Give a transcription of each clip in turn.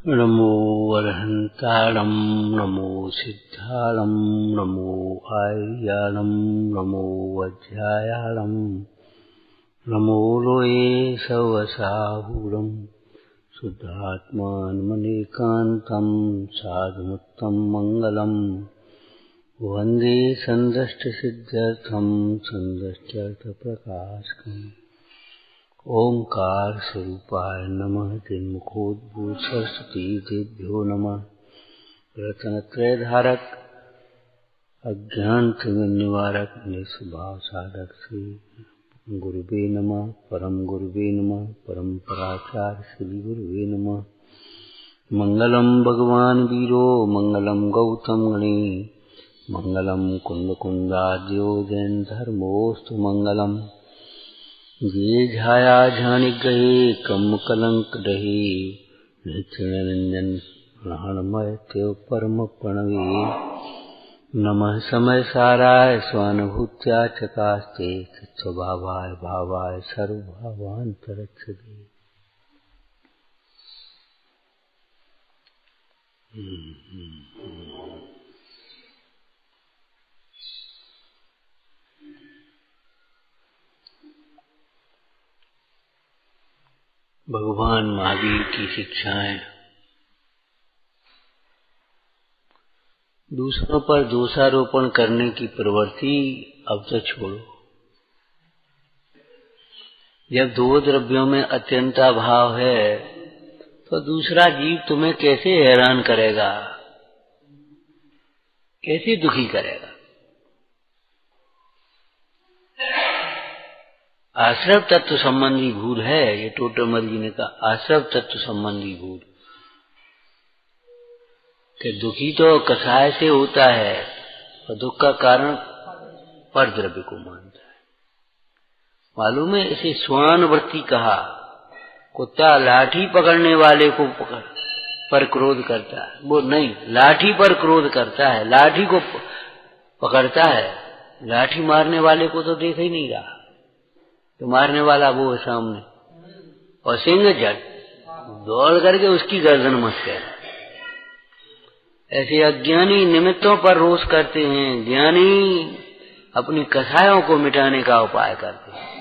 नमो अरहंताणं नमो सिद्धाणं नमो आर्याणं नमो वज्रायाणं नमो लोये सवसाहूरं शुद्धात्मानमनेकान्तं साधुमुत्तं मंगलम् वन्दे सन्दष्टसिद्ध्यर्थं सन्दष्ट्यर्थप्रकाशकम् ओंकार स्वरूपाय नमः तिन्मुखोद्भूत सरस्वती देभ्यो नमः रत्नत्रय धारक अज्ञान तिमिर निवारक निस्वभाव साधक श्री गुरुवे नमः परम गुरुवे नमः परम्पराचार्य श्री गुरुवे नमः मंगलम भगवान वीरो मंगलम गौतम गणे मंगलम कुंद कुंदाद्यो जैन धर्मोस्तु मंगलम ये झाया झानिक गए कम कलंक रहे नित्य निरंजन प्राणमय तेव परम प्रणवे नमः समय साराय स्वानुभूत्या चकास्ते चित्स्वभावाय भावाय सर्वभावान्तरक्षते भगवान महावीर की शिक्षाएं। दूसरों पर दोषारोपण करने की प्रवृत्ति अब तो छोड़ो। जब दो द्रव्यों में अत्यंता भाव है तो दूसरा जीव तुम्हें कैसे हैरान करेगा, कैसे दुखी करेगा। आश्रव तत्व संबंधी भूल है ये। टोटमल जी ने कहा आश्रव तत्व संबंधी भूल कि दुखी तो कसाय से होता है और दुख का कारण पर द्रव्य को मानता है। मालूम है इसे श्वान वृत्ति कहा। कुत्ता लाठी पकड़ने वाले को पर क्रोध करता है, वो नहीं, लाठी पर क्रोध करता है, लाठी को पकड़ता है, लाठी मारने वाले को तो देख ही नहीं रहा। तो मारने वाला वो है सामने और सिंह झट दौड़ करके उसकी गर्दन मत कर। ऐसे अज्ञानी निमित्तों पर रोष करते हैं, ज्ञानी अपनी कसायों को मिटाने का उपाय करते हैं।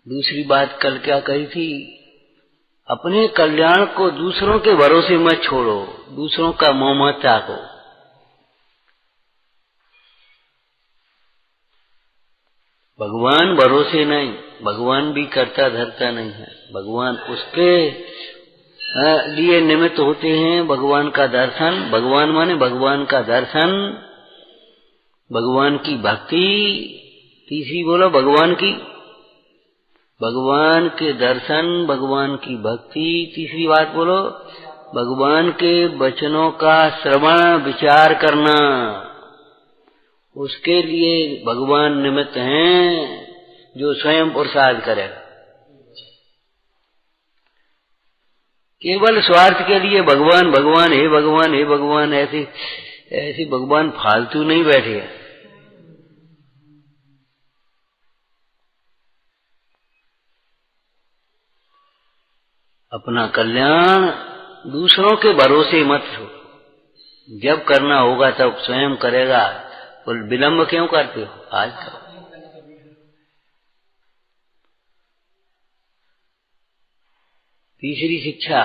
दूसरी बात कल क्या कही थी, अपने कल्याण को दूसरों के भरोसे मत छोड़ो, दूसरों का मोह मत ताको। भगवान भरोसे नहीं, भगवान भी करता धरता नहीं है। भगवान उसके लिए निमित्त होते हैं। भगवान का दर्शन, भगवान माने भगवान का दर्शन, भगवान की भक्ति। तीसरी बोलो भगवान की, भगवान के दर्शन, भगवान की भक्ति। तीसरी बात बोलो भगवान के वचनों का श्रवण विचार करना। उसके लिए भगवान निमित्त हैं जो स्वयं पुरुषार्थ करेगा। केवल स्वार्थ के लिए भगवान भगवान हे भगवान हे भगवान ऐसे भगवान फालतू नहीं बैठे। अपना कल्याण दूसरों के भरोसे मत छोड़ो। जब करना होगा तब स्वयं करेगा। बोल विलंब क्यों करते हो, आज करो। तीसरी शिक्षा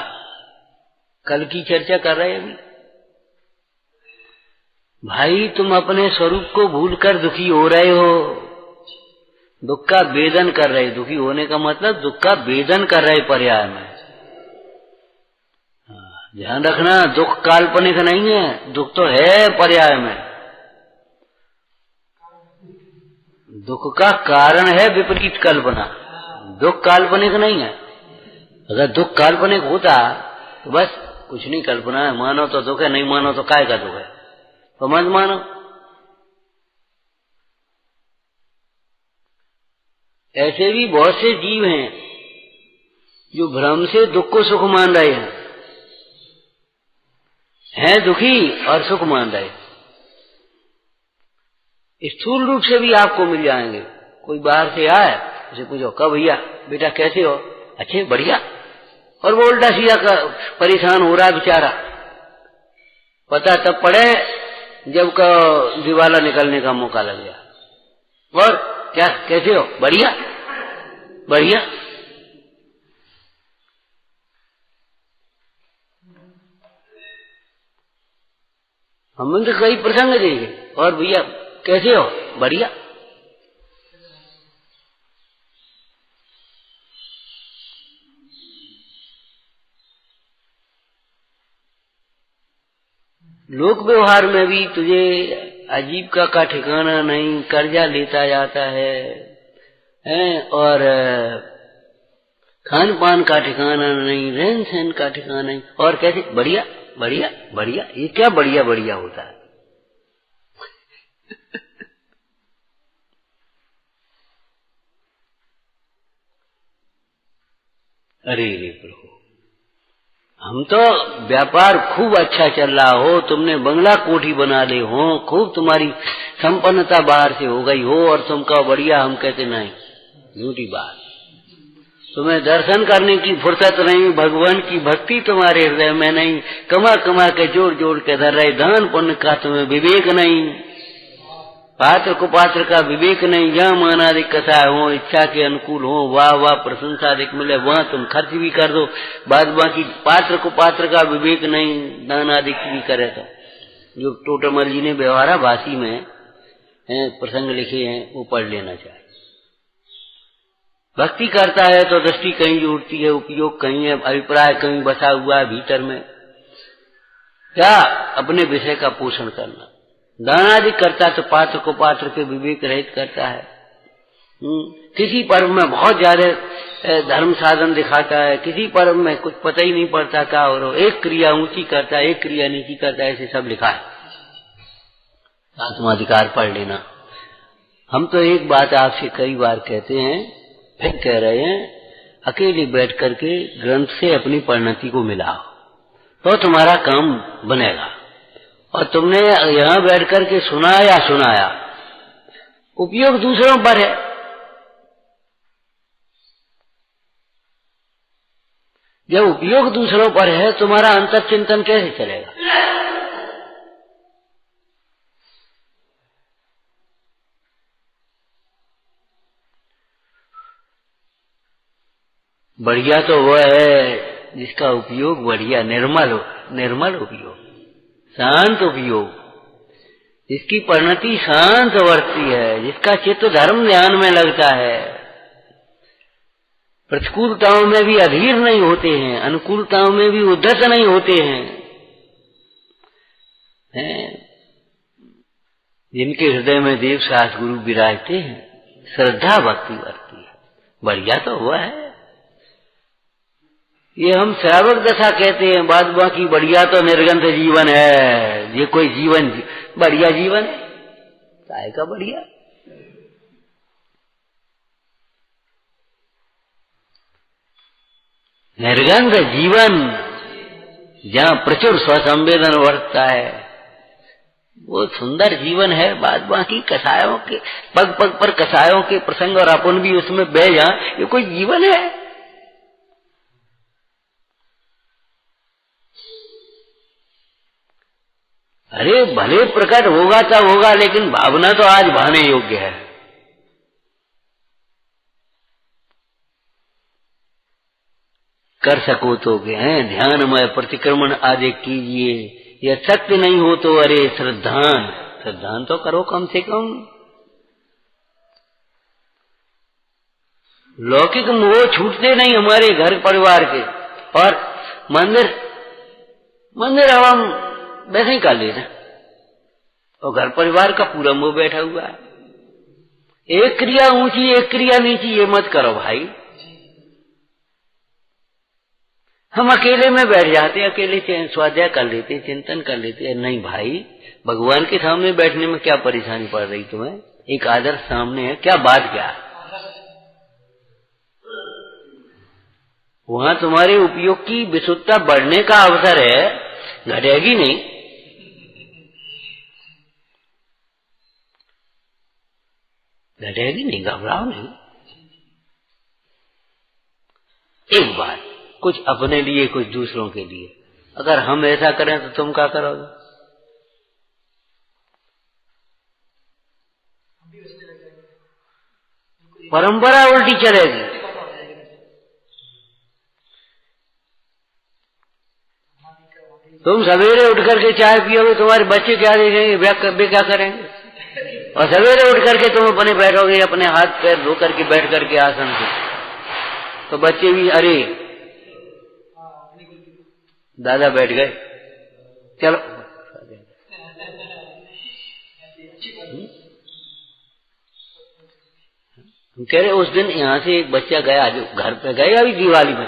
कल की चर्चा कर रहे हैं अभी। भाई तुम अपने स्वरूप को भूलकर दुखी हो रहे हो, दुख का वेदन कर रहे। दुखी होने का मतलब दुख का वेदन कर रहे पर्याय में। ध्यान रखना, दुख काल्पनिक नहीं है, दुख तो है पर्याय में। दुख का कारण है विपरीत कल्पना, दुख काल्पनिक नहीं है। अगर दुख काल्पनिक होता तो बस कुछ नहीं, कल्पना है, मानो तो दुख है, नहीं मानो तो काय का दुख है, तो मत मानो। ऐसे भी बहुत से जीव हैं जो भ्रम से दुख को सुख मान रहे हैं दुखी और सुख मान रहे। स्थूल रूप से भी आपको मिल जाएंगे। कोई बाहर से आए उसे पूछो कब भैया बेटा कैसे हो, अच्छे बढ़िया, और वो उल्टा सीधा परेशान हो रहा बेचारा। पता तब पड़े जब का दिवाला निकलने का मौका लग गया। और क्या कैसे हो, बढ़िया बढ़िया। हमने तो कई प्रसंग देखे, और भैया कैसे हो, बढ़िया। लोक व्यवहार में भी तुझे आजीविका का ठिकाना नहीं, कर्जा लेता जाता है और खान पान का ठिकाना नहीं, रहन सहन का ठिकाना नहीं, और कैसे बढ़िया बढ़िया बढ़िया। ये क्या बढ़िया बढ़िया होता है? अरे रे प्रभु, हम तो व्यापार खूब अच्छा चल रहा हो, तुमने बंगला कोठी बना ले हो, खूब तुम्हारी संपन्नता बाहर से हो गई हो, और तुम कहो बढ़िया, हम कहते नहीं, झूठी बात। तुम्हें दर्शन करने की फुर्सत नहीं, भगवान की भक्ति तुम्हारे हृदय में नहीं, कमा कमा के जोड़ जोड़ के धर रहे, दान पुण्य का तुम्हें विवेक नहीं, पात्र को पात्र का विवेक नहीं। जहाँ मानाधिक कसाय हो, इच्छा के अनुकूल हो, वाह वाह प्रशंसा अधिक मिले, वहां तुम खर्च भी कर दो, बाद बाकी पात्र को पात्र का विवेक नहीं, दान आदि भी करे। तो जो टोटमल जी ने व्यवहारा भाषी में प्रसंग लिखे हैं वो पढ़ लेना चाहिए। भक्ति करता है तो दृष्टि कहीं जुड़ती है, उपयोग कहीं है, अभिप्राय कहीं बसा हुआ है भीतर में। क्या अपने विषय का पोषण करना। दानादि करता तो पात्र को पात्र के विवेक रहित करता है। किसी पर्व में बहुत ज्यादा धर्म साधन दिखाता है, किसी पर्व में कुछ पता ही नहीं पड़ता क्या हो रहा, एक क्रिया ऊंची करता है, एक क्रिया नीची करता है, ऐसे सब लिखा है। आत्माधिकार पढ़ लेना। हम तो एक बात आपसे कई बार कहते हैं, फिर कह रहे हैं, अकेले बैठ करके ग्रंथ से अपनी परिणति को मिलाओ तो तुम्हारा काम बनेगा। और तुमने यहाँ बैठ करके सुनाया, उपयोग दूसरों पर है। जब उपयोग दूसरों पर है, तुम्हारा अंतर चिंतन कैसे चलेगा? बढ़िया तो वह है जिसका उपयोग बढ़िया निर्मल उपयोग, शांत उपयोग, जिसकी परिणति शांत वर्ती है, जिसका चित्त धर्म ध्यान में लगता है, प्रतिकूलताओं में भी अधीर नहीं होते हैं, अनुकूलताओं में भी उद्धत नहीं होते हैं, जिनके हृदय में देव शास्त्र गुरु विराजते हैं, श्रद्धा भक्ति वर्ती है। बढ़िया तो हुआ है। ये हम श्रावक दशा कहते हैं, बाद बाकी बढ़िया तो निर्गंध जीवन है। ये कोई जीवन बढ़िया जीवन है? काय का बढ़िया? निर्गंध जीवन जहाँ प्रचुर स्वसंवेदन वर्तता है, वो सुंदर जीवन है। बाद बाकी कसायों के पग पग पर कसायों के प्रसंग और अपन भी उसमें बह जा, ये कोई जीवन है? अरे भले प्रकट होगा तब होगा, लेकिन भावना तो आज भाने योग्य है। कर सको तो ध्यानमय प्रतिक्रमण आदि कीजिए, यह सत्य नहीं हो तो अरे श्रद्धान तो करो कम से कम। लौकिक मोह छूटते नहीं हमारे घर परिवार के, और मंदिर अब हम वैसे ही कर ले रहे, और घर परिवार का पूरा मोह बैठा हुआ है। एक क्रिया ऊंची एक क्रिया नीची ये मत करो भाई। हम अकेले में बैठ जाते, अकेले स्वाध्याय कर लेते, चिंतन कर लेते। नहीं भाई, भगवान के सामने बैठने में क्या परेशानी पड़ रही तुम्हें? एक आदर्श सामने है, क्या बात क्या है? वहां तुम्हारे उपयोग की विशुद्धता बढ़ने का अवसर है, घटेगी नहीं। घटेगी नहीं, घबराओ नहीं। एक बात, कुछ अपने लिए कुछ दूसरों के लिए। अगर हम ऐसा करें तो तुम क्या करोगे? परंपरा उल्टी चलेगी। तुम सवेरे उठ करके चाय पियोगे, तुम्हारे बच्चे क्या देखेंगे, वे क्या करेंगे? और सवेरे उठ करके तुम अपने बैठोगे, अपने हाथ पैर धो करके बैठ करके आसन से, तो बच्चे भी अरे दादा बैठ गए, चलो। हम कह रहे उस दिन यहाँ से एक बच्चा गया, जो घर पे गया अभी दिवाली में,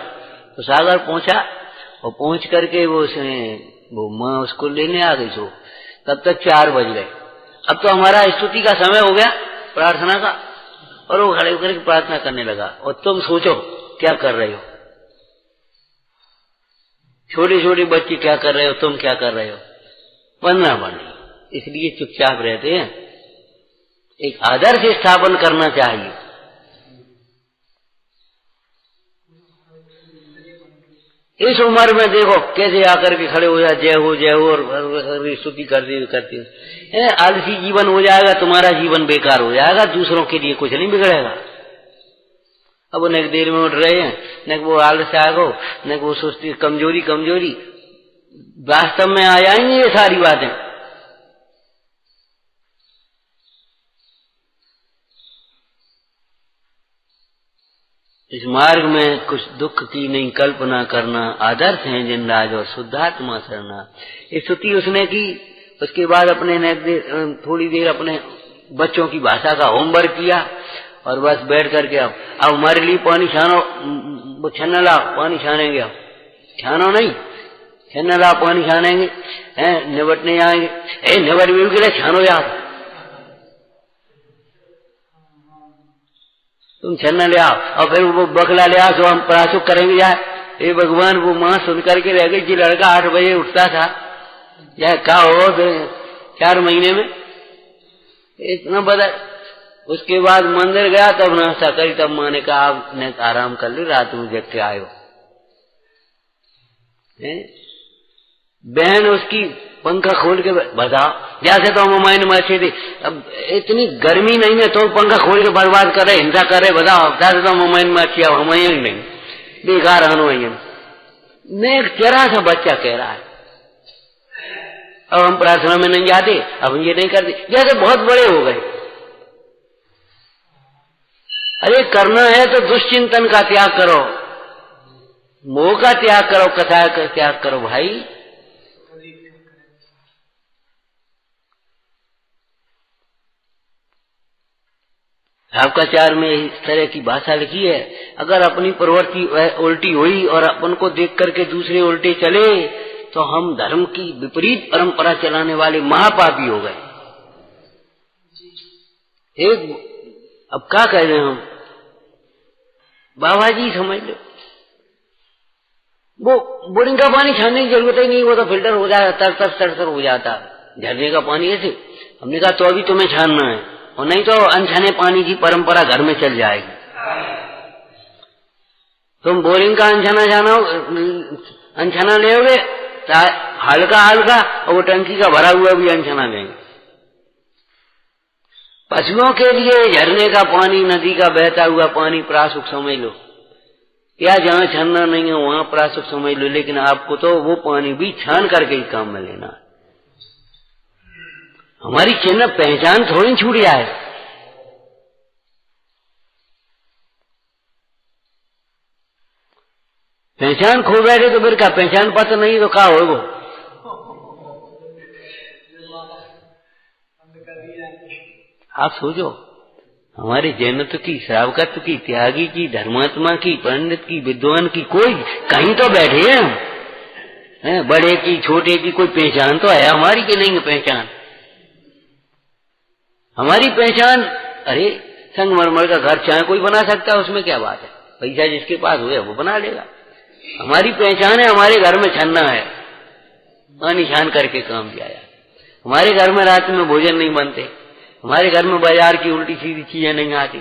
तो सागर पहुंचा और पहुंच करके वो माँ उसको लेने आ गई। सो तब तक 4 बज गए। अब तो हमारा स्तुति का समय हो गया, प्रार्थना का, और वो खड़े होकर प्रार्थना करने लगा। और तुम सोचो क्या कर रहे हो, छोटे छोटे बच्चे क्या कर रहे हो, तुम क्या कर रहे हो? वंदना बनी। इसलिए चुपचाप रहते हैं। एक आदर्श स्थापन करना चाहिए। इस उम्र में देखो कैसे आकर के खड़े हो जाए, जय हो और स्तुति करती है। आलसी जीवन हो जाएगा, तुम्हारा जीवन बेकार हो जाएगा, दूसरों के लिए कुछ नहीं बिगड़ेगा। अब न देर में उठ रहे हैं, न वो आलस आगो, न वो सुस्ती, कमजोरी कमजोरी, वास्तव में आ जाएंगी ये सारी बातें। इस मार्ग में कुछ दुख की नहीं कल्पना करना, आदर्श है जिनराज और शुद्धात्मा सरना। स्तुति उसने की, उसके बाद अपने थोड़ी देर अपने बच्चों की भाषा का होमवर्क किया और बस बैठ करके अब हमारे लिए पानी छानो, वो छन्ना ला, पानी छानेंगे। अब छानो नहीं, छन्ना ला, पानी छानेंगे, निबटने जाएंगे। निबट भी के लिए छानो यार, तुम छन्ना ले आओ। और फिर वो बकला ले आओ, तो हम प्राशुक करेंगे यार। हे भगवान, वो माँ सुन करके रह गई। जी लड़का 8 बजे उठता था, या क्या हो 4 महीने में इतना बदल। उसके बाद मंदिर गया, तब नाश्ता करी, तब माँ ने कहा आपने आराम कर ली, रात में जग के आयो। बहन उसकी पंखा खोल के बताओ, जैसे तो हम मायने में अच्छे थे। अब इतनी गर्मी नहीं है तो पंखा खोल के बर्बाद कर रहे, हिंसा कर रहे, बताओ। जैसे तो हम मायने में अच्छी, हम नहीं बेकार अनुयन ने। एक तेरा सा बच्चा कह रहा है, अब हम प्रार्थना में नहीं जाते, अब ये नहीं करते, जैसे बहुत बड़े हो गए। अरे करना है तो दुश्चिंतन का त्याग करो, मोह का त्याग करो, कथा का त्याग करो भाई। भावकाचार में इस तरह की भाषा लिखी है, अगर अपनी प्रवृत्ति उल्टी हुई और अपन को देख करके दूसरे उल्टे चले तो हम धर्म की विपरीत परंपरा चलाने वाले महापापी हो गए। अब क्या कह रहे हैं हम, बाबा जी समझ लो, वो बोरिंग का पानी छानने की जरूरत ही नहीं, वो तो फिल्टर हो जाता, तर हो जाता झरने का पानी। ऐसे हमने कहा तो अभी तुम्हें छानना है, और नहीं तो अनछाने पानी की परंपरा घर में चल जाएगी। तुम बोरिंग का अनछाना लेोगे हल्का हल्का, और वो टंकी का भरा हुआ भी अनछाना लेंगे। पशुओं के लिए झरने का पानी, नदी का बहता हुआ पानी प्रासुक समझ लो, या जहाँ छानना नहीं है वहां प्रासुक समझ लो, लेकिन आपको तो वो पानी भी छान करके ही काम में लेना है। हमारी चिन्ह पहचान थोड़ी छूट जाए। पहचान खो बैठे तो फिर क्या, पहचान पत्र नहीं तो क्या होगा। आप सोचो, हमारे जैनत्व की, श्रावकत्व की, त्यागी की, धर्मात्मा की, पंडित की, विद्वान की, कोई कहीं तो बैठे हैं हम। बड़े की छोटे की कोई पहचान तो है हमारी कि नहीं है पहचान? हमारी पहचान, अरे संगमरमर का घर चाहे कोई बना सकता है, उसमें क्या बात है, पैसा जिसके पास हुए वो बना लेगा। हमारी पहचान है, हमारे घर में छन्ना है, पानी छान करके काम किया जाए। हमारे घर में रात में भोजन नहीं बनते, हमारे घर में बाजार की उल्टी सीधी चीजें नहीं आती,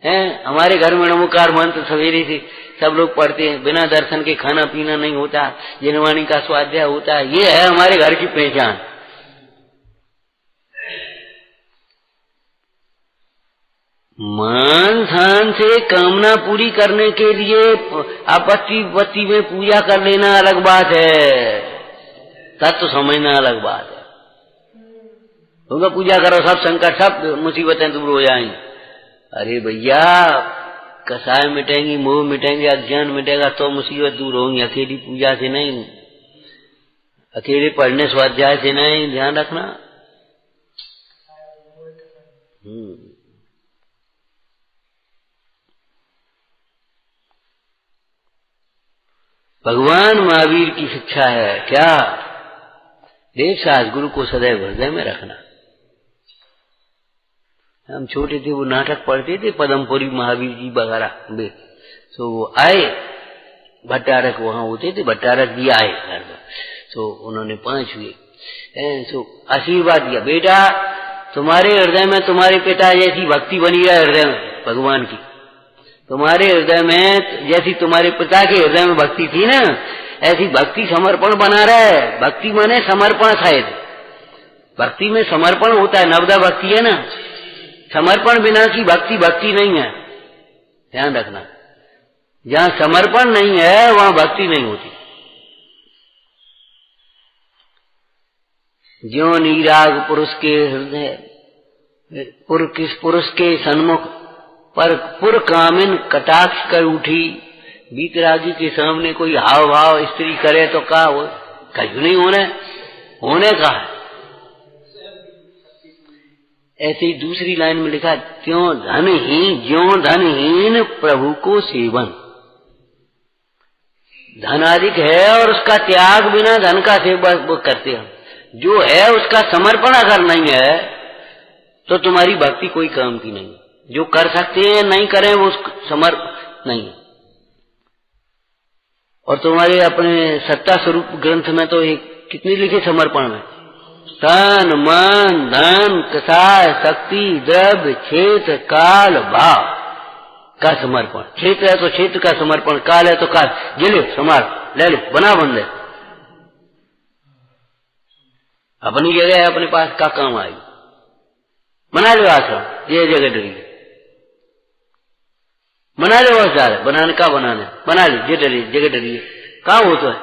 हैं। हमारे घर में नमोकार मंत्र सवेरे से सब लोग पढ़ते हैं, बिना दर्शन के खाना पीना नहीं होता, जिनवाणी का स्वाध्याय होता है। ये है हमारे घर की पहचान। मान ध्यान से कामना पूरी करने के लिए आपत्ति विपत्ति में पूजा कर लेना अलग बात है, तत्व समझना अलग बात है। तो पूजा करो, सब संकट सब मुसीबतें दूर हो जाएंगी। अरे भैया, कसाय मिटेंगी, मोह मिटेंगे, अज्ञान मिटेगा तो मुसीबत दूर होंगी। अकेली पूजा से नहीं, अकेले पढ़ने स्वाध्याय से नहीं, ध्यान रखना। भगवान महावीर की शिक्षा है क्या? देव सास गुरु को सदैव हृदय में रखना। हम छोटे थे, वो नाटक पढ़ते थे, पदमपुरी महावीर जी वगैरह वे, तो वो आए, भट्टारक वहां होते थे, भट्टारक जी आए घर में, तो उन्होंने 5 हुए, तो आशीर्वाद दिया, बेटा तुम्हारे हृदय में तुम्हारे पिता जैसी भक्ति बनी रहे हृदय में भगवान की, तुम्हारे हृदय में जैसी तुम्हारे पिता के हृदय में भक्ति थी ना, ऐसी भक्ति समर्पण बना रहे। भक्ति माने समर्पण, शायद भक्ति में समर्पण होता है, नवदा भक्ति है ना, समर्पण बिना की भक्ति भक्ति नहीं है, ध्यान रखना। जहां समर्पण नहीं है वहां भक्ति नहीं होती। ज्यों नीराग पुरुष के हृदय, पुरुष के सन्मुख पर पुर कामिन कटाक्ष कर उठी, बीतरागी के सामने कोई हाव भाव स्त्री करे तो का हो, कहीं नहीं होने का है। ऐसे ही दूसरी लाइन में लिखा, त्यों धनहीन प्रभु को सेवन। धन अधिक है और उसका त्याग बिना धन का सेवन वो करते हैं। जो है उसका समर्पण अगर नहीं है तो तुम्हारी भक्ति कोई काम की नहीं। जो कर सकते हैं नहीं करें वो समर्पण नहीं। और तुम्हारे अपने सत्ता स्वरूप ग्रंथ में तो एक कितनी लिखे समर्पण में, तन मन धन कसाय शक्ति द्रव्य क्षेत्र काल भाव का समर्पण। क्षेत्र है तो क्षेत्र का समर्पण, काल है तो काल, ये ले संभाल, ले लो, बना बंद है। अपनी जगह है, अपने पास का काम आई, बना लो आश्रम, ये जगह डरी, बना लो औजार, बनाने का बनाने बना ली, ये डरी जगह डरी कहाँ हो तो है।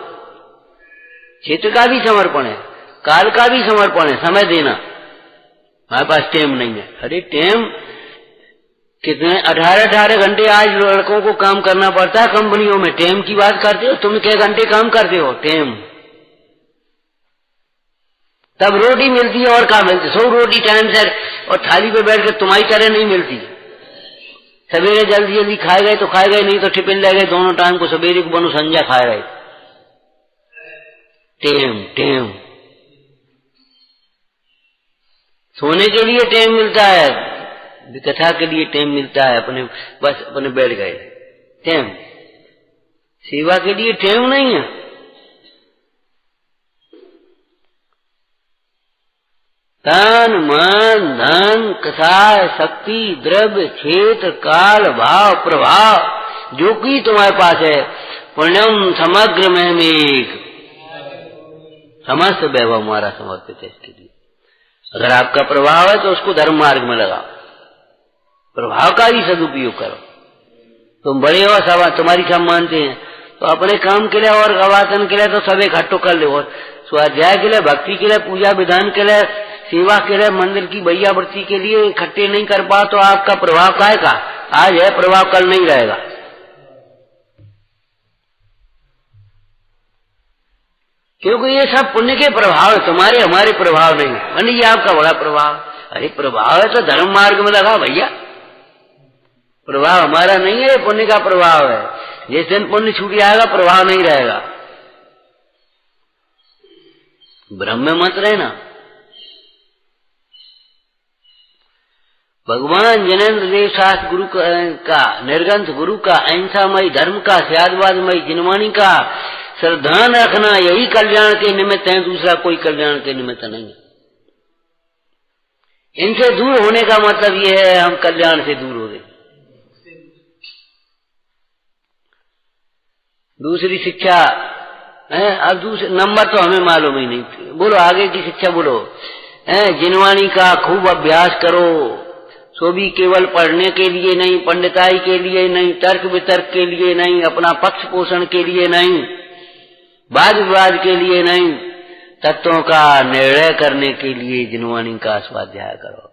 क्षेत्र का भी समर्पण है, काल का भी समर्पण है, समय देना। हमारे पास टेम नहीं है। अरे टेम कितने 18 घंटे आज लड़कों को काम करना पड़ता है कंपनियों में। टेम की बात करते हो तुम, क्या घंटे काम करते हो? टेम तब रोटी मिलती है और क्या मिलती? 100 रोटी टाइम से और थाली पे बैठ कर तुम्हारी तरह नहीं मिलती। सवेरे जल्दी जल्दी खाए गए तो खाए गए, नहीं तो टिफिन ले गए, दोनों टाइम को सवेरे को बनो संध्या खाए गए। टेम सोने के लिए टेम मिलता है, कथा के लिए टेम मिलता है, अपने बस अपने बैठ गए। टेम सेवा के लिए टेम नहीं है। तन मन धन कसाय शक्ति द्रव्य क्षेत्र काल भाव प्रभाव जो कि तुम्हारे पास है, पुण्यम समग्र में एक समस्त वैभव हमारा समर्पित है इसके लिए। अगर आपका प्रभाव है तो उसको धर्म मार्ग में लगाओ, प्रभाव का ही सदुपयोग करो। तुम बड़े हो, सब तुम्हारी सब मानते हैं, तो अपने काम के लिए और गवासन के लिए तो सब इकट्ठो कर लो, और स्वाध्याय के लिए, भक्ति के लिए, पूजा विधान के लिए, सेवा के लिए, मंदिर की भैयावृत्ति के लिए इकट्ठे नहीं कर पा तो आपका प्रभाव काय का? आज है प्रभाव, कल नहीं रहेगा। क्योंकि ये सब पुण्य के प्रभाव है, तुम्हारे हमारे प्रभाव नहीं है। मानी ये आपका बड़ा प्रभाव। अरे प्रभाव है तो धर्म मार्ग में लगा भैया, प्रभाव हमारा नहीं है, पुण्य का प्रभाव है। जिस दिन पुण्य छूट जाएगा प्रभाव नहीं रहेगा। भ्रम में मत रहना। भगवान जनेन्द्र देव शास्त्र गुरु का निर्गंथ गुरु का अहिंसामय धर्म का स्यादवादमय जिनवाणी का श्रद्धा रखना यही कल्याण के निमित्त है, दूसरा कोई कल्याण के निमित्त नहीं है। इनसे दूर होने का मतलब ये है हम कल्याण से दूर हो गए। दूसरी शिक्षा है। अब दूसरे नंबर तो हमें मालूम ही नहीं, बोलो आगे की शिक्षा बोलो। जिनवाणी का खूब अभ्यास करो, सो भी केवल पढ़ने के लिए नहीं, पंडिताई के लिए नहीं, तर्क वितर्क के लिए नहीं, अपना पक्ष पोषण के लिए नहीं, वाद विवाद के लिए नहीं, तत्वों का निर्णय करने के लिए जिनवाणी का स्वाध्याय करो।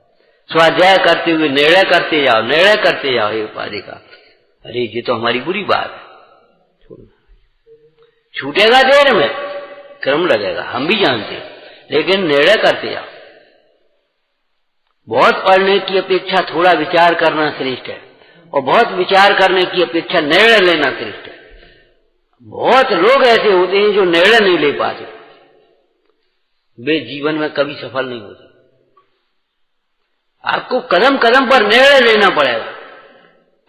स्वाध्याय करते हुए निर्णय करते जाओ, निर्णय करते जाओ। एक उपाधि का, अरे ये तो हमारी बुरी बात है, छूटेगा देर में, क्रम लगेगा, हम भी जानते हैं, लेकिन निर्णय करते जाओ। बहुत पढ़ने की अपेक्षा थोड़ा विचार करना श्रेष्ठ है, और बहुत विचार करने की अपेक्षा निर्णय लेना श्रेष्ठ है। बहुत लोग ऐसे होते हैं जो निर्णय नहीं ले पाते, वे जीवन में कभी सफल नहीं होते। आपको कदम कदम पर निर्णय लेना पड़ेगा।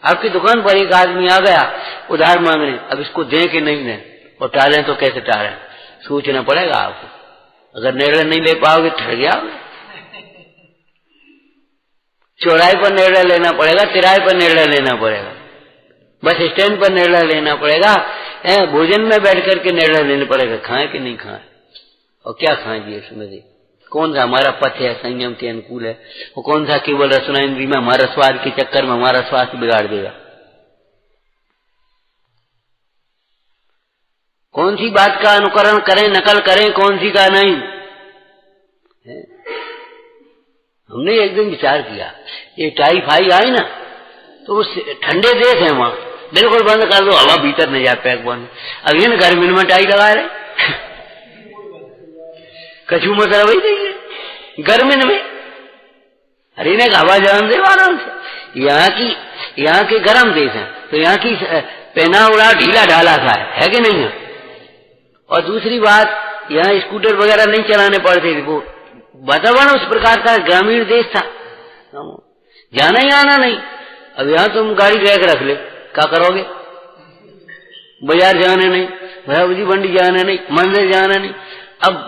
आपकी दुकान पर एक आदमी आ गया उधार मांगने, अब इसको दें कि नहीं दें, और टालें तो कैसे टालें, सोचना पड़ेगा आपको। अगर निर्णय नहीं ले पाओगे ठहर गया। चौराहे पर निर्णय लेना पड़ेगा, तिराहे पर निर्णय लेना पड़ेगा, बस स्टैंड पर निर्णय लेना पड़ेगा, भोजन में बैठ करके निर्णय लेना पड़ेगा, खाएं कि नहीं खाएं, और क्या खाएं जी इसमें से कौन सा हमारा पथ है, संयम के अनुकूल है, और कौन सा केवल रसना इंद्री में हमारा स्वाद के चक्कर में हमारा स्वास्थ्य बिगाड़ देगा। कौन सी बात का अनुकरण करें, नकल करें, कौन सी का नहीं। हमने एक दिन विचार किया, ये टाइफाई आई ना, तो ठंडे देश है वहां, बिल्कुल बंद कर दो, हवा भीतर नहीं जाए, पैक बंद। अब इन गर्मी में टाई लगा रहे कछू मतलब वही नहीं है गर्मी में। अरे ने हवा जान दे आराम से। यहाँ के गर्म देश है, तो यहाँ की पहना उड़ा ढीला ढाला सा है कि नहीं है। और दूसरी बात, यहाँ स्कूटर वगैरह नहीं चलाने पड़ते थे, वो वातावरण उस प्रकार का ग्रामीण देश था, जाना ही आना नहीं। अब यहाँ तुम गाड़ी लेकर रख ले, क्या करोगे, बाजार जाने नहीं, भैया मंडी जाना नहीं, मंदिर जाना नहीं। अब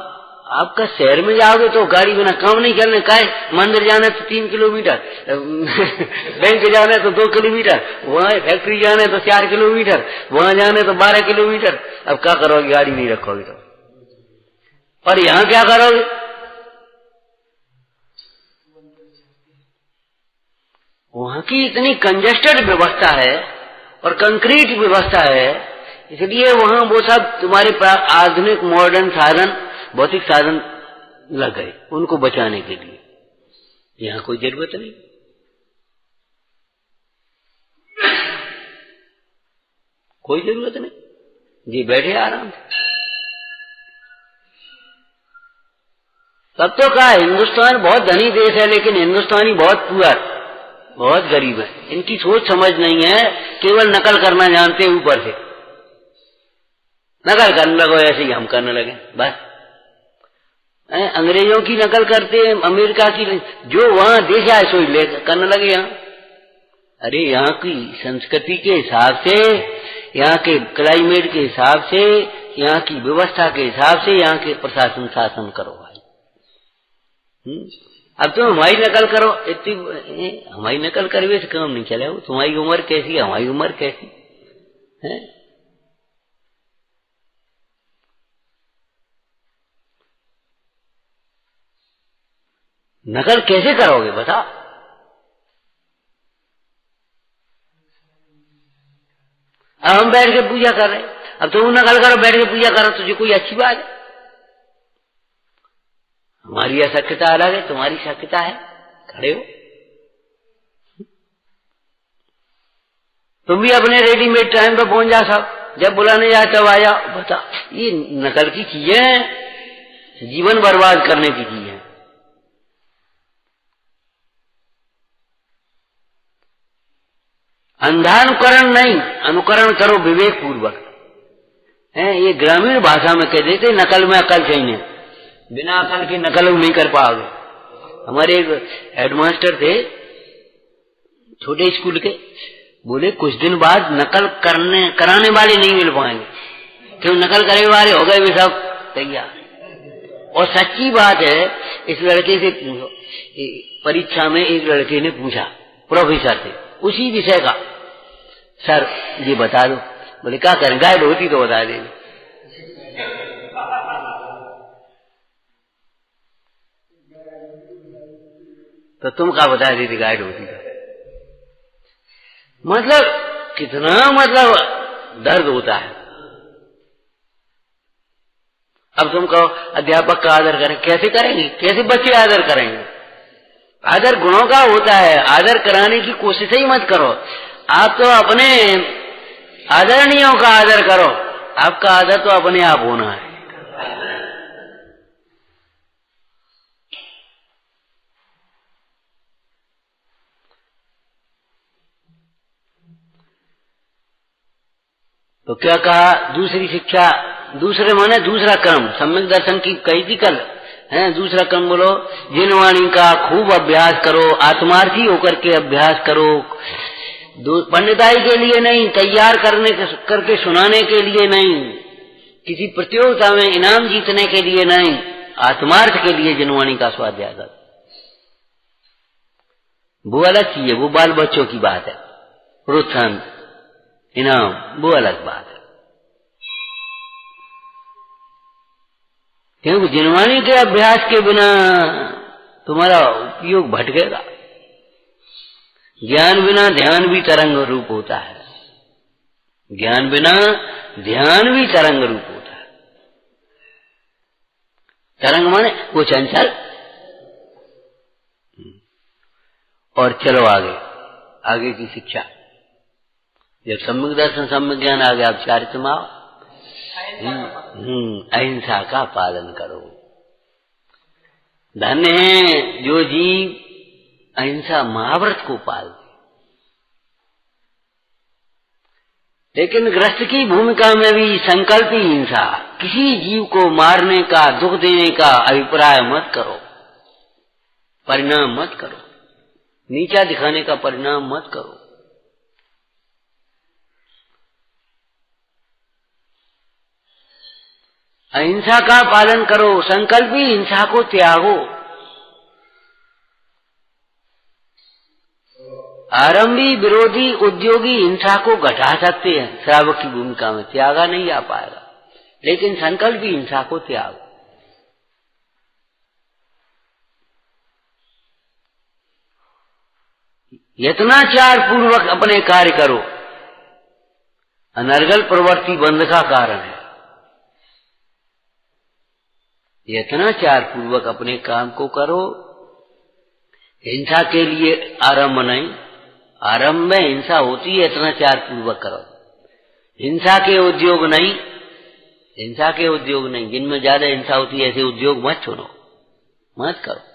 आपका शहर में जाओगे तो गाड़ी बिना काम नहीं करने का है, मंदिर जाना है तो 3 किलोमीटर, बैंक जाना है तो 2 किलोमीटर, वहां फैक्ट्री जाना है तो 4 किलोमीटर, वहां जाना है तो 12 किलोमीटर। अब क्या करोगे, गाड़ी नहीं रखोगे तो। और यहाँ क्या करोगे, वहां की इतनी कंजेस्टेड व्यवस्था है और कंक्रीट व्यवस्था है, इसलिए वहां वो सब तुम्हारे आधुनिक मॉडर्न साधन, भौतिक साधन लग गए उनको बचाने के लिए। यहाँ कोई जरूरत नहीं। कोई जरूरत नहीं, जी बैठे आराम से। तब तो कहा हिंदुस्तान बहुत धनी देश है, लेकिन हिंदुस्तानी बहुत पुअर, बहुत गरीब है। इनकी सोच समझ नहीं है, केवल नकल करना जानते हैं, ऊपर से नकल करने लगो, ऐसे ही हम करने लगे बस। अंग्रेजों की नकल करते हैं, अमेरिका की, जो वहां देश आए सो ले करने लगे यहाँ। अरे यहाँ की संस्कृति के हिसाब से, यहाँ के क्लाइमेट के हिसाब से, यहाँ की व्यवस्था के हिसाब से यहाँ के प्रशासन शासन करो भाई। अब तुम हमारी नकल करो, इतनी हमारी नकल करवे से काम नहीं चलेगा। तुम्हारी उम्र कैसी है, हमारी उम्र कैसी है। नकल कैसे करोगे बताओ। अब हम बैठ के पूजा कर रहे हैं, अब तुम नकल करो, बैठ के पूजा करो, तुझे कोई अच्छी बात है। हमारी अशक्यता अलग है, तुम्हारी शक्यता है, खड़े हो। तुम भी अपने रेडीमेड टाइम पे पहुंच जा, सब जब बुलाने जाए तब आ जाओ। बता, ये नकल की चीजें हैं, जीवन बर्बाद करने की चीजें। अंधानुकरण नहीं, अनुकरण करो विवेक पूर्वक। ये ग्रामीण भाषा में कह देते नकल में अकल चाहिए, बिना अकल के नकल नहीं कर पाओगे। हमारे एक हेडमास्टर थे छोटे स्कूल के, बोले कुछ दिन बाद नकल कराने वाले नहीं मिल पाएंगे, क्यों नकल करने वाले हो गए वे सब तैयार। और सच्ची बात है, इस लड़के से परीक्षा में एक लड़के ने पूछा प्रोफेसर से उसी विषय का, सर ये बता दो बोले क्या करें, गाइड होती तो बता दे। तो तुम क्या बता देती गाइड होती तो? मतलब कितना मतलब दर्द होता है। अब तुम कहो अध्यापक का आदर करें, कैसे करेंगे? कैसे बच्चे आदर करेंगे? आदर गुणों का होता है, आदर कराने की कोशिश ही मत करो। आप तो अपने आदरणीयों का आदर करो, आपका आदर तो अपने आप होना है। तो क्या कहा? दूसरी शिक्षा, दूसरे माने दूसरा क्रम, सम्यक दर्शन की कही थी कल, है दूसरा क्रम बोलो, जिनवाणी का खूब अभ्यास करो, आत्मार्थी होकर के अभ्यास करो, पंडिताई के लिए नहीं, तैयार करके सुनाने के लिए नहीं, किसी प्रतियोगिता में इनाम जीतने के लिए नहीं, आत्मार्थ के लिए जिनवाणी का स्वाध्याय करो। वो अलग चीज है, वो बाल बच्चों की बात है, प्रोत्साहन इनाम वो अलग बात है। क्योंकि जिनवाणी के अभ्यास के बिना तुम्हारा उपयोग भटकेगा। ज्ञान बिना ध्यान भी तरंग रूप होता है, ज्ञान बिना ध्यान भी तरंग रूप होता है। तरंग माने वो चंचल। और चलो आगे, आगे की शिक्षा, जब सम्यक दर्शन सम्यक ज्ञान आ गया, अब चारित्र आओ। अहिंसा का पालन करो। धन्य है जो जीव अहिंसा महाव्रत को पालते। लेकिन गृहस्थ की भूमिका में भी संकल्प ही हिंसा, किसी जीव को मारने का, दुख देने का अभिप्राय मत करो, परिणाम मत करो, नीचा दिखाने का परिणाम मत करो। अहिंसा का पालन करो, संकल्प ही हिंसा को त्यागो। आरंभी, विरोधी, उद्योगी हिंसा को घटा सकते हैं, श्रावक की भूमिका में त्यागा नहीं आ पाएगा, लेकिन संकल्प ही हिंसा को त्यागो। यत्नाचार पूर्वक अपने कार्य करो, अनर्गल प्रवृत्ति बंध का कारण है। यत्नाचार पूर्वक अपने काम को करो, हिंसा के लिए आरंभ नहीं, आरंभ में हिंसा होती है, यत्नाचार पूर्वक करो। हिंसा के उद्योग नहीं, हिंसा के उद्योग नहीं, जिनमें ज्यादा हिंसा होती है ऐसे उद्योग मत चुनो, मत करो।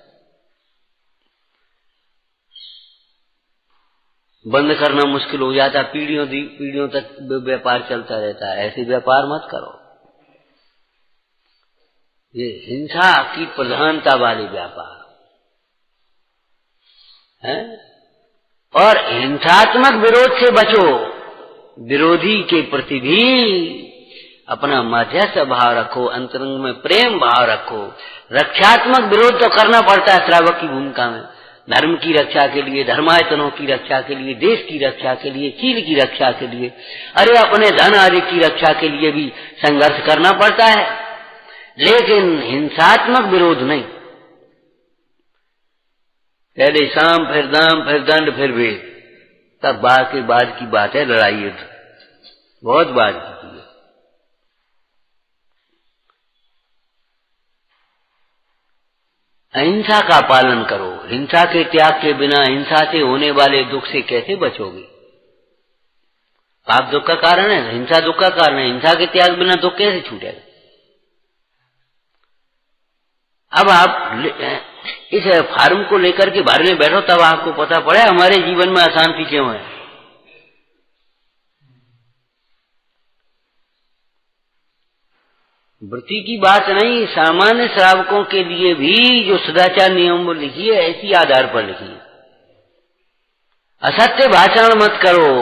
बंद करना मुश्किल हो जाता, पीढ़ियों तक व्यापार चलता रहता है, ऐसे व्यापार मत करो। ये हिंसा की प्रधानता वाले व्यापार है। और हिंसात्मक विरोध से बचो, विरोधी के प्रति भी अपना मध्यस्थ भाव रखो, अंतरंग में प्रेम भाव रखो। रक्षात्मक विरोध तो करना पड़ता है श्रावक की भूमिका में, धर्म की रक्षा के लिए, धर्मायतनों की रक्षा के लिए, देश की रक्षा के लिए, चील की रक्षा के लिए, अरे अपने धन आदि की रक्षा के लिए भी संघर्ष करना पड़ता है, लेकिन हिंसात्मक विरोध नहीं। पहले साम, फिर दाम, फिर दंड, फिर भेद, तब बाद की बात है लड़ाई युद्ध, बहुत बाद की है। अहिंसा का पालन करो, हिंसा के त्याग के बिना हिंसा से होने वाले दुख से कैसे बचोगे? पाप दुख का कारण है, हिंसा दुख का कारण है, हिंसा के त्याग बिना दुख कैसे छूटेगा? अब आप इस फार्म को लेकर के भरने बैठो, तब आपको पता पड़े हमारे जीवन में अशांति क्यों है। वृत्ति की बात नहीं, सामान्य श्रावकों के लिए भी जो सदाचार नियम लिखी है ऐसी आधार पर लिखी है। असत्य भाषण मत करो,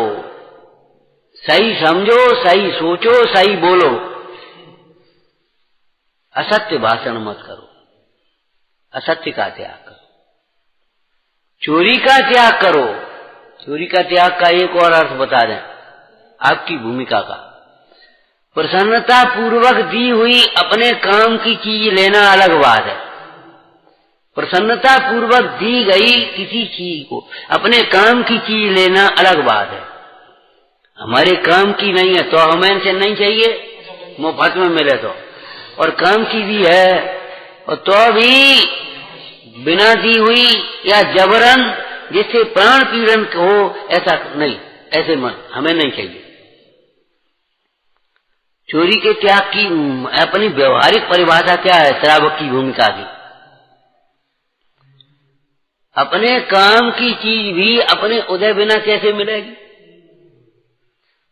सही समझो, सही सोचो, सही बोलो, असत्य भाषण मत करो, असत्य का त्याग करो, चोरी का त्याग करो। चोरी का त्याग का एक और अर्थ बता दें आपकी भूमिका का। प्रसन्नता पूर्वक दी हुई अपने काम की चीज लेना अलग बात है। प्रसन्नता पूर्वक दी गई किसी चीज को अपने काम की चीज लेना अलग बात है। हमारे काम की नहीं है तो हमें से नहीं चाहिए, मुफ्त में मिले तो, और काम की भी है और तो भी बिना दी हुई या जबरन जिससे प्राण पीड़न हो, ऐसा नहीं, ऐसे मन हमें नहीं चाहिए। चोरी के त्याग की अपनी व्यवहारिक परिभाषा क्या है श्रावक की भूमिका की? अपने काम की चीज भी अपने उदय बिना कैसे मिलेगी?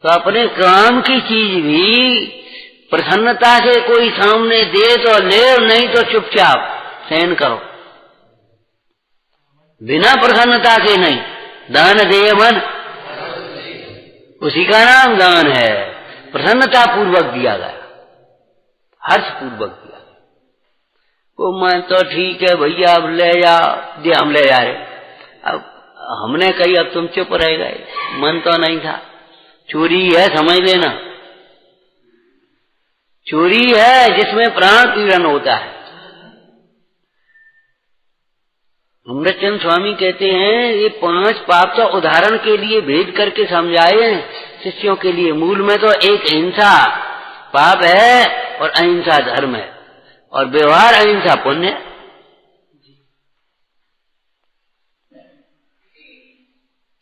तो अपने काम की चीज भी प्रसन्नता से कोई सामने दे तो ले, नहीं तो चुपचाप सहन करो। बिना प्रसन्नता के नहीं। दान दे मन, उसी का नाम दान है। प्रसन्नता पूर्वक दिया गया, हर्ष पूर्वक दिया गया। वो मैं तो ठीक है भैया अब ले जा, दे हम ले जा रहे। अब हमने कही अब तुम चुप रह गए, मन तो नहीं था। चोरी है समझ लेना, चोरी है जिसमें प्राण पीड़न होता है। अमृतचंद स्वामी कहते हैं ये 5 पाप तो उदाहरण के लिए भेद करके समझाए शिष्यों के लिए। मूल में तो एक हिंसा पाप है और अहिंसा धर्म है, और व्यवहार अहिंसा पुण्य।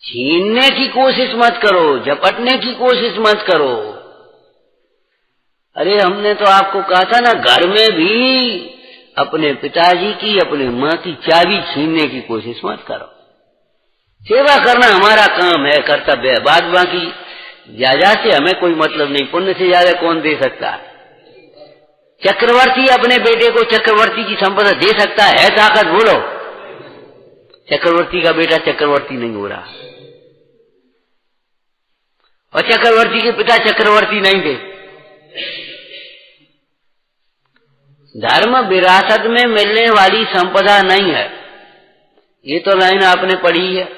छीनने की कोशिश मत करो, झपटने की कोशिश मत करो। अरे हमने तो आपको कहा था ना, घर में भी अपने पिताजी की, अपने माँ की चाबी छीनने की कोशिश मत करो। सेवा करना हमारा काम है, कर्तव्य है। बाद बाकी जायदाद से हमें कोई मतलब नहीं, पुण्य से ज्यादा कौन दे सकता है? चक्रवर्ती अपने बेटे को चक्रवर्ती की संपदा दे सकता है ताकत? बोलो, चक्रवर्ती का बेटा चक्रवर्ती नहीं हो रहा, और चक्रवर्ती के पिता चक्रवर्ती नहीं थे। धर्म विरासत में मिलने वाली संपदा नहीं है, ये तो लाइन आपने पढ़ी है।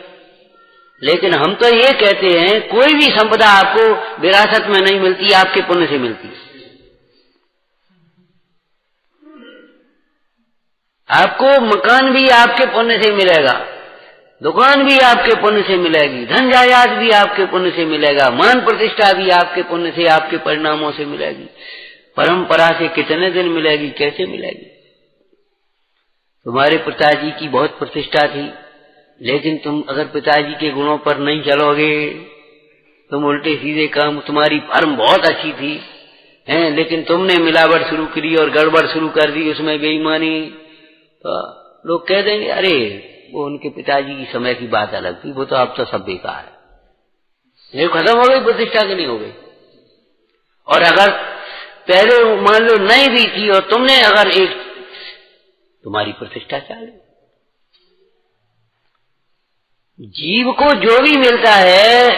लेकिन हम तो ये कहते हैं कोई भी संपदा आपको विरासत में नहीं मिलती, आपके पुण्य से मिलती है। आपको मकान भी आपके पुण्य से मिलेगा, दुकान भी आपके पुण्य से मिलेगी, धन जायदाद भी आपके पुण्य से मिलेगा, मान प्रतिष्ठा भी आपके पुण्य से, आपके परिणामों से मिलेगी। परंपरा से कितने दिन मिलेगी, कैसे मिलेगी? तुम्हारे पिताजी की बहुत प्रतिष्ठा थी, लेकिन तुम अगर पिताजी के गुणों पर नहीं चलोगे, तुम उल्टे सीधे काम, तुम्हारी फर्म बहुत अच्छी थी हैं, लेकिन तुमने मिलावट शुरू करी और गड़बड़ शुरू कर दी, उसमें बेईमानी, तो लोग कह देंगे अरे वो उनके पिताजी की समय की बात अलग थी, वो तो अब तो सब बेकार है। ये खत्म हो गई प्रतिष्ठा की नहीं हो गई। और अगर पहले मान लो नहीं भी थी और तुमने अगर एक, तुम्हारी प्रतिष्ठा चालू। जीव को जो भी मिलता है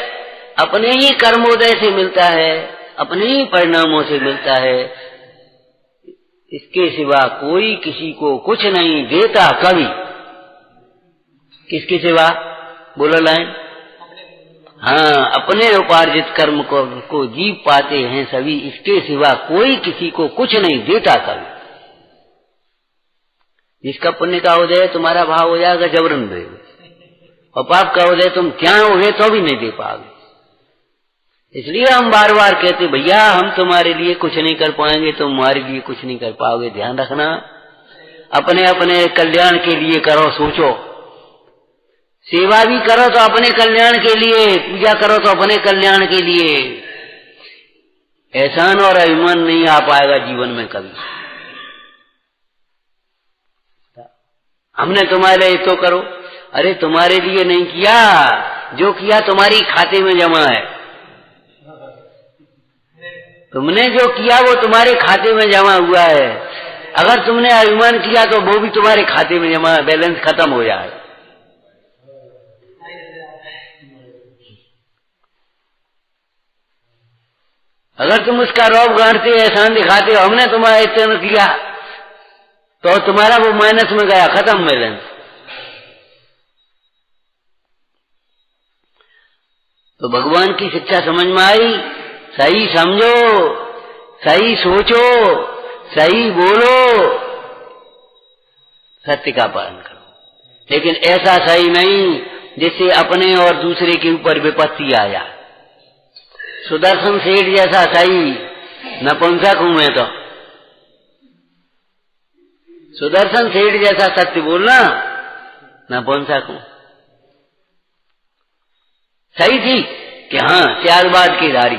अपने ही कर्मोदय से मिलता है, अपने ही परिणामों से मिलता है। इसके सिवा कोई किसी को कुछ नहीं देता कभी। किसके सिवा? बोलो लाइन। हाँ, अपने उपार्जित कर्म को जीव पाते हैं सभी, इसके सिवा कोई किसी को कुछ नहीं देता कभी। जिसका पुण्य का उदय तुम्हारा भाव हो जाएगा जबरन देगा, और पाप का उदय तुम क्या हो गए तो भी नहीं दे पाओगे। इसलिए हम बार बार कहते भैया हम तुम्हारे लिए कुछ नहीं कर पाएंगे, तुम हमारे लिए कुछ नहीं कर पाओगे। ध्यान रखना, अपने अपने कल्याण के लिए करो, सोचो। सेवा भी करो तो अपने कल्याण के लिए, पूजा करो तो अपने कल्याण के लिए। एहसान और अभिमान नहीं आ पाएगा जीवन में कभी। हमने तुम्हारे लिए तो करो, अरे तुम्हारे लिए नहीं किया, जो किया तुम्हारी खाते में जमा है। तुमने जो किया वो तुम्हारे खाते में जमा हुआ है। अगर तुमने अभिमान किया तो वो भी तुम्हारे खाते में जमा, बैलेंस खत्म हो जाए। अगर तुम उसका रौब गांठते, एहसान दिखाते हो, हमने तुम्हारा इतना किया, तो तुम्हारा वो माइनस में गया, खत्म बैलेंस। तो भगवान की शिक्षा समझ में आई? सही समझो, सही सोचो, सही बोलो, सत्य का पालन करो। लेकिन ऐसा सही नहीं जिससे अपने और दूसरे के ऊपर विपत्ति आ जाए। सुदर्शन सेठ जैसा सही नपुंसक हूं मैं तो। सुदर्शन सेठ जैसा सत्य बोलना नपुंसक हूं। सही थी कि हाँ त्यागवाद की धारी।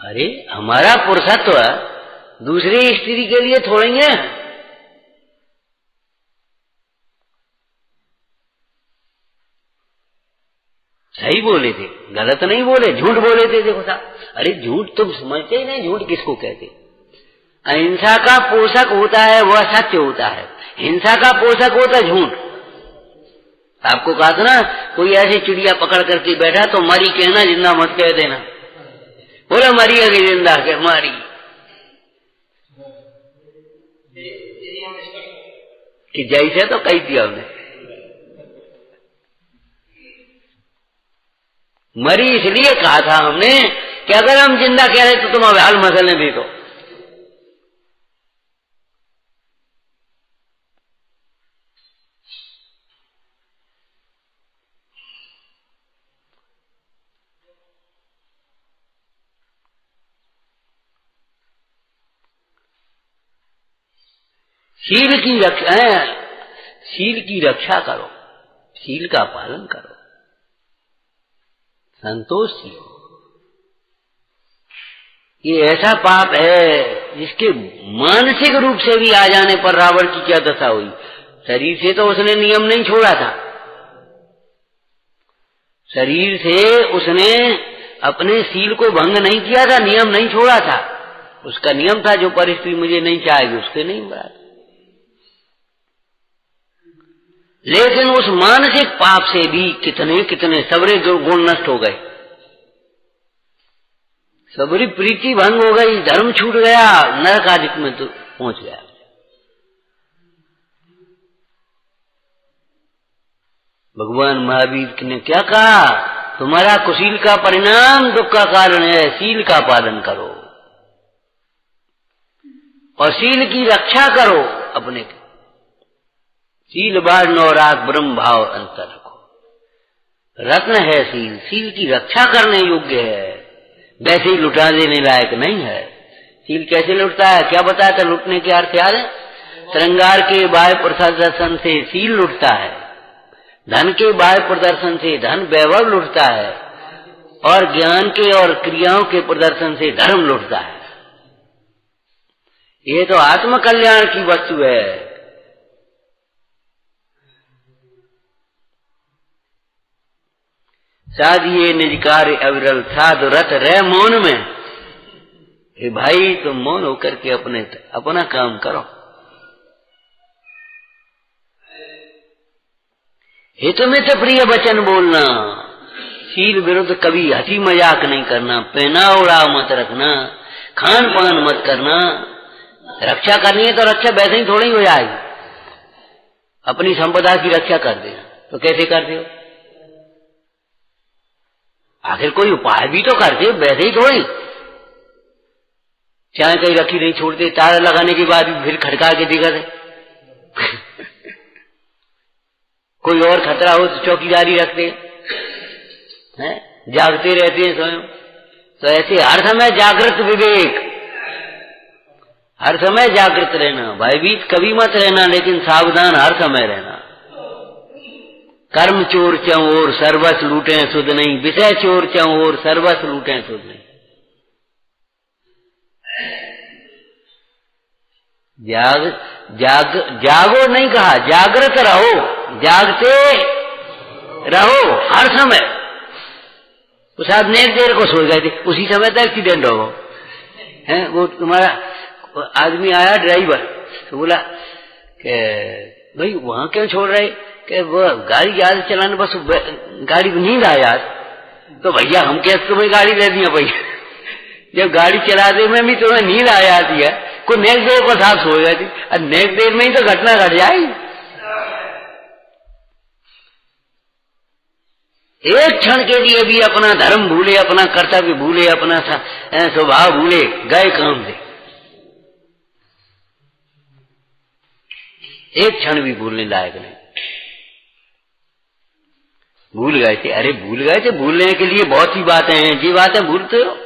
अरे हमारा पुरुषत्व दूसरी स्त्री के लिए थोड़ी है। सही बोले थे, गलत नहीं बोले, झूठ बोले थे। देखो साहब, अरे झूठ तुम समझते ही नहीं, झूठ किसको कहते। अहिंसा का पोषक होता है वह सत्य होता है, हिंसा का पोषक होता है झूठ। आपको कहा था ना, कोई ऐसी चिड़िया पकड़ करके बैठा तो मरी कहना, जिंदा मत कह देना। बोला मरी है कि जिंदा कह, मारी। कि जैसे तो कही दिया हमने, मरी इसलिए कहा था हमने कि अगर हम जिंदा कह रहे तो तुम अब हाल मसलने दे दो। शील की रक्षा करो, शील का पालन करो, संतोष सीखो। ये ऐसा पाप है जिसके मानसिक रूप से भी आ जाने पर रावण की क्या दशा हुई। शरीर से तो उसने नियम नहीं छोड़ा था, शरीर से उसने अपने शील को भंग नहीं किया था, नियम नहीं छोड़ा था। उसका नियम था जो परिस्थिति मुझे नहीं चाहेगी उसके नहीं बड़ा। लेकिन उस मानसिक पाप से भी कितने कितने सबरे गुण नष्ट हो गए, सबरी प्रीति भंग हो गई, धर्म छूट गया, नरक आदि में तो पहुंच गया। भगवान महावीर ने क्या कहा, तुम्हारा कुशील का परिणाम दुख का कारण है, शील का पालन करो और शील की रक्षा करो। अपने शील बाढ़ नौ राग ब्रह्म भाव अंतर रखो। रत्न है शील, शील की रक्षा करने योग्य है, वैसे ही लुटा देने लायक नहीं है। शील कैसे लुटता है, क्या बताया था लुटने के अर्थ याद है? श्रृंगार के बाह्य प्रदर्शन से शील लुटता है, धन के बाह्य प्रदर्शन से धन वैभव लुटता है, और ज्ञान के और क्रियाओं के प्रदर्शन से धर्म लुटता है। ये तो आत्म कल्याण की वस्तु है। साधिए निज कार्य अविरल साधु रथ रह मौन में। हे भाई तुम मौन होकर के अपना काम करो। हितमित प्रिय वचन बोलना, शील विरुद्ध कभी हंसी मजाक नहीं करना, पहना उड़ाव मत रखना, खान पान मत करना। रक्षा करनी है तो रक्षा वैसे ही थोड़ी हो जाएगी। अपनी संपदा की रक्षा कर देना तो कैसे करते हो? आखिर कोई उपाय भी तो करते हो, वैसे ही थोड़ी। चाहे कहीं रखी नहीं छोड़ते, ताला लगाने के बाद भी फिर खड़का के दिखा दे। कोई और खतरा हो तो चौकीदारी रखते हैं, जागते रहते हैं स्वयं। तो ऐसे हर समय जागृत विवेक, हर समय जागृत रहना, भयभीत कभी मत रहना, लेकिन सावधान हर समय रहना। कर्म चोर चौं और सर्वस लूटे सुध नहीं, विषय चोर चौं और सर्वस लूटे सुध नहीं। जागो नहीं कहा, जागृत रहो, जागते रहो हर समय। उस आदमी एक देर को सो गए थे, उसी समय तक एक्सीडेंट हो गया। वो तुम्हारा आदमी आया ड्राइवर, तो बोला कि भाई वहां क्यों छोड़ रहे, कि वो गाड़ी ज्यादा चलाने, बस गाड़ी में नींद आया। तो भैया हम कैसे तुम्हें गाड़ी दे दिया भैया, जब गाड़ी चलाते में भी तुम्हें नींद आ जाती है। कोई नेक्स्ट देर को साथ सो जाती, और नेक्स्ट देर में ही तो घटना घट जाएगी। एक क्षण के लिए भी अपना धर्म भूले, अपना कर्तव्य भूले, अपना स्वभाव भूले, गए काम से। एक क्षण भी भूलने लायक नहीं। भूल गए थे, अरे भूल गए थे, भूलने के लिए बहुत सी बातें हैं, जी बातें भूलते हो।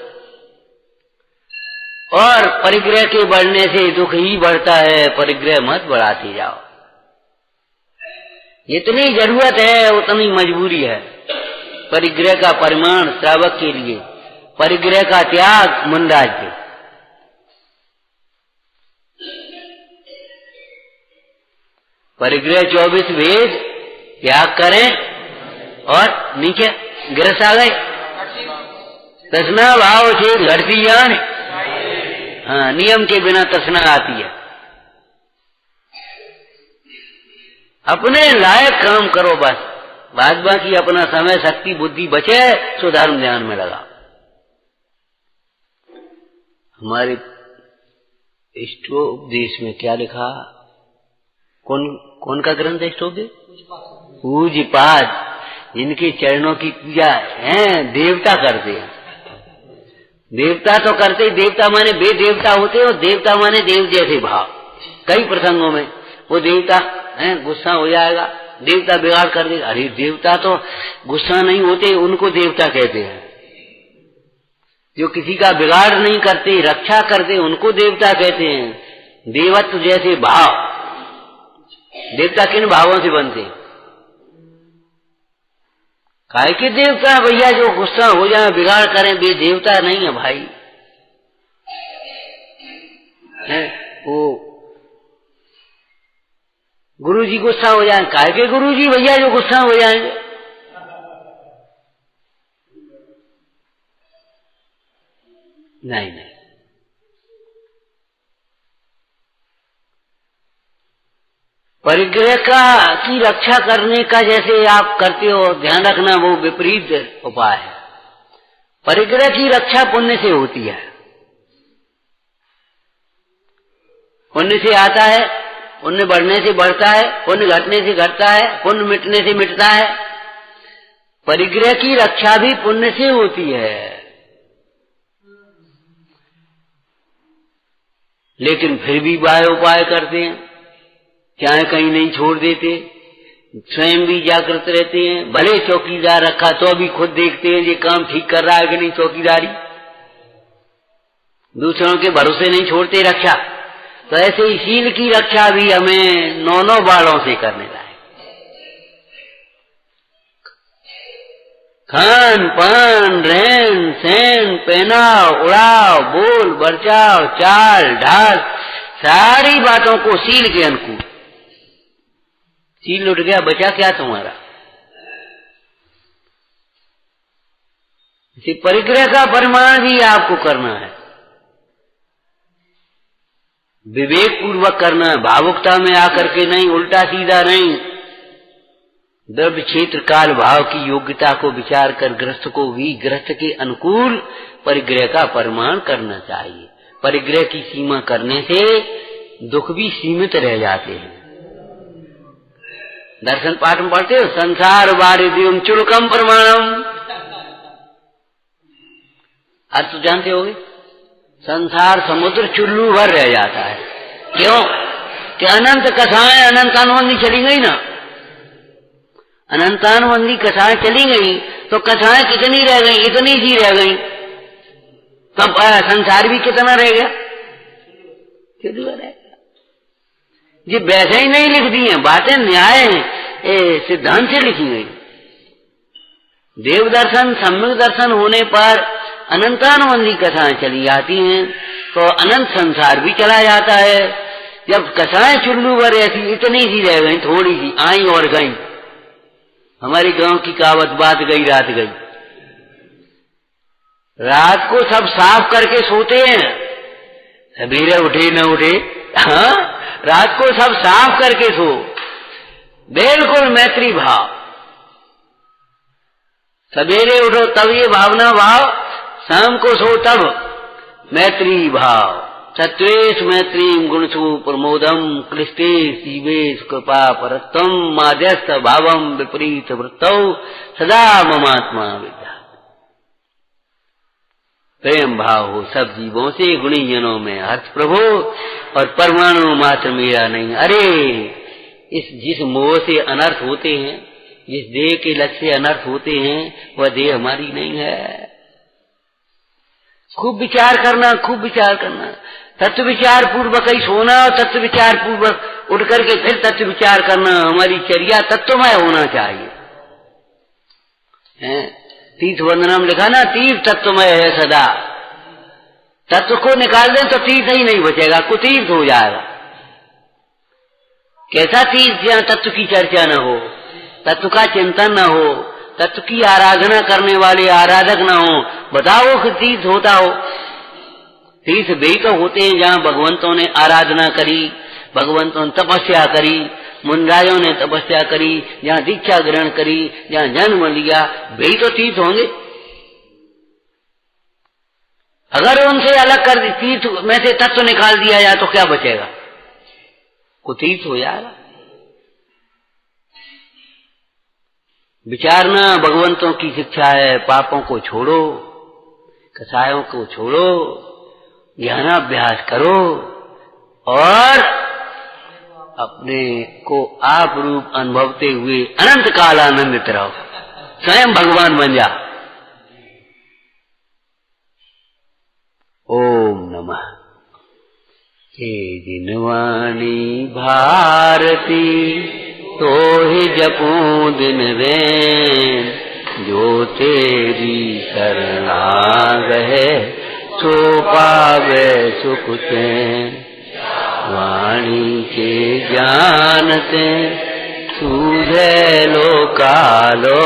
और परिग्रह के बढ़ने से दुख ही बढ़ता है, परिग्रह मत बढ़ाते जाओ। जितनी जरूरत है उतनी मजबूरी है। परिग्रह का परिमाण श्रावक के लिए, परिग्रह का त्याग मुनराज के। परिग्रह 24 वेद त्याग करें और नीचे गिरस आ गए, तृष्णा भाव से घटती जान। हाँ, नियम के बिना तृष्णा आती है। अपने लायक काम करो बस, बाद बाकी अपना समय शक्ति बुद्धि बचे तो धर्म ध्यान में लगा। हमारे इष्टोपदेश में क्या लिखा? कौन का ग्रंथ है इष्टोपदेश? पूज्यपाद, जिनके चरणों की पूजा है देवता करते हैं। देवता तो करते, देवता माने वे देवता होते और देवता माने देव जैसे भाव। कई प्रसंगों में वो देवता है गुस्सा हो जाएगा, देवता बिगाड़ कर देगा। अरे देवता तो गुस्सा नहीं होते, उनको देवता कहते हैं। जो किसी का बिगाड़ नहीं करते, रक्षा करते, उनको देवता कहते हैं। देवत्व जैसे भाव, देवता किन भावों से बनते? काहे के देवता भैया जो गुस्सा हो जाए बिगाड़ करें, वे देवता नहीं है भाई। है वो गुरुजी गुस्सा हो जाए, काहे के गुरुजी भैया जो गुस्सा हो जाएंगे? नहीं नहीं, परिग्रह की रक्षा करने का जैसे आप करते हो, ध्यान रखना वो विपरीत उपाय है। परिग्रह की रक्षा पुण्य से होती है। पुण्य से आता है, पुण्य बढ़ने से बढ़ता है, पुण्य घटने से घटता है, पुण्य मिटने से मिटता है। परिग्रह की रक्षा भी पुण्य से होती है। लेकिन फिर भी उपाय करते हैं, चाहे कहीं नहीं छोड़ देते, स्वयं भी जागृत रहते हैं। भले चौकीदार रखा तो भी खुद देखते हैं ये काम ठीक कर रहा है कि नहीं चौकीदारी। दूसरों के भरोसे नहीं छोड़ते रक्षा। तो ऐसे ही शील की रक्षा भी हमें 9 बालों से करने लायक। खान पान रहन सहन पहनाव उड़ाव बोल बर्ताव चाल ढाल सारी बातों को शील के अनुकूल। शील उठ गया, बचा क्या तुम्हारा? इसी परिग्रह का परिमाण भी आपको करना है, विवेक पूर्वक करना है, भावुकता में आकर के नहीं, उल्टा सीधा नहीं। द्रव्य क्षेत्र काल भाव की योग्यता को विचार कर गृहस्थ को भी गृहस्थ के अनुकूल परिग्रह का परिमाण करना चाहिए। परिग्रह की सीमा करने से दुख भी सीमित रह जाते हैं। दर्शन पाठ में पढ़ते हो, संसार वारिधिम चुलकम प्रमाणम। अर्थ तो जानते होगे, संसार समुद्र चुल्लू भर रह जाता है। क्यों? कि अनंत कथाएं अनंतानुबंधी चली गई ना। अनंतानुबंधी कथाएं चली गई तो कथाएं कितनी रह गई? इतनी सी रह गई। तब संसार भी कितना रह गया? कितना रह गया? ये वैसे ही नहीं लिख दी हैं बातें, न्याय सिद्धांत से लिखी गई। देव दर्शन सम्यक दर्शन होने पर अनंतानुबंधी कथाएं चली जाती हैं तो अनंत संसार भी चला जाता है। जब कथाएं चुल्लू भर ऐसी इतनी सी रह गई, थोड़ी सी आई और गई। हमारी गांव की कहावत, बात गई रात गई। रात को सब साफ करके सोते हैं, सवेरे उठे न उठे। हाँ, रात को सब साफ करके सो, बिल्कुल मैत्री भाव। सवेरे उठो तब ये भावना भाव, शाम को सो तब मैत्री भाव। सत्वेश मैत्रीम गुणसु प्रमोदम क्लिष्टे शिवेश कृपा परत्तम माध्यस्थ भावम विपरीत वृत्तौ सदा ममात्मा विद्या। प्रेम भाव हो सब जीवों से, गुणी जनों में हर्ष प्रभु, और परमाणु मात्र मेरा नहीं। अरे जिस मोह से अनर्थ होते हैं, जिस देह के लक्ष्य से अनर्थ होते हैं, वह देह हमारी नहीं है। खूब विचार करना, खूब विचार करना, तत्व विचार पूर्वक ही सोना और तत्व विचार पूर्वक उठ करके फिर तत्व विचार करना। हमारी चर्या तत्वमय होना चाहिए। तीर्थ वंदना में लिखा ना, तीर्थ तत्वमय है सदा। तत्व को निकाल दें तो तीर्थ ही नहीं बचेगा, कुतीर्थ हो जाएगा। कैसा तीर्थ जहाँ तत्व की चर्चा न हो, तत्व का चिंतन न हो, तत्व की आराधना करने वाले आराधक न हो, बताओ कि तीर्थ होता हो। तीर्थ वे तो होते हैं जहाँ भगवंतों ने आराधना करी, भगवंतों ने तपस्या करी, मुनराजों ने तपस्या करी, जहाँ दीक्षा ग्रहण करी, जहाँ जन्म लिया, वे तो तीर्थ होंगे। अगर उनसे अलग कर तीर्थ में से तत्व निकाल दिया जाए तो क्या बचेगा? कुतीर्थ हो जाएगा। विचारना भगवंतों की शिक्षा है। पापों को छोड़ो, कसायों को छोड़ो, ज्ञानाभ्यास करो और अपने को आप रूप अनुभवते हुए अनंत काल आनंदित रहो, स्वयं भगवान बन जा। ओम नमः। हे जिनवाणी भारती तो ही जपूं दिन रैन, जो तेरी शरण गए सो पावे सुख चैन। वाणी के जानते सूझे लो कालो,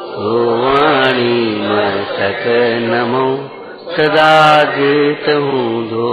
तो वाणी में सक नमो सदा देत हूँ दो।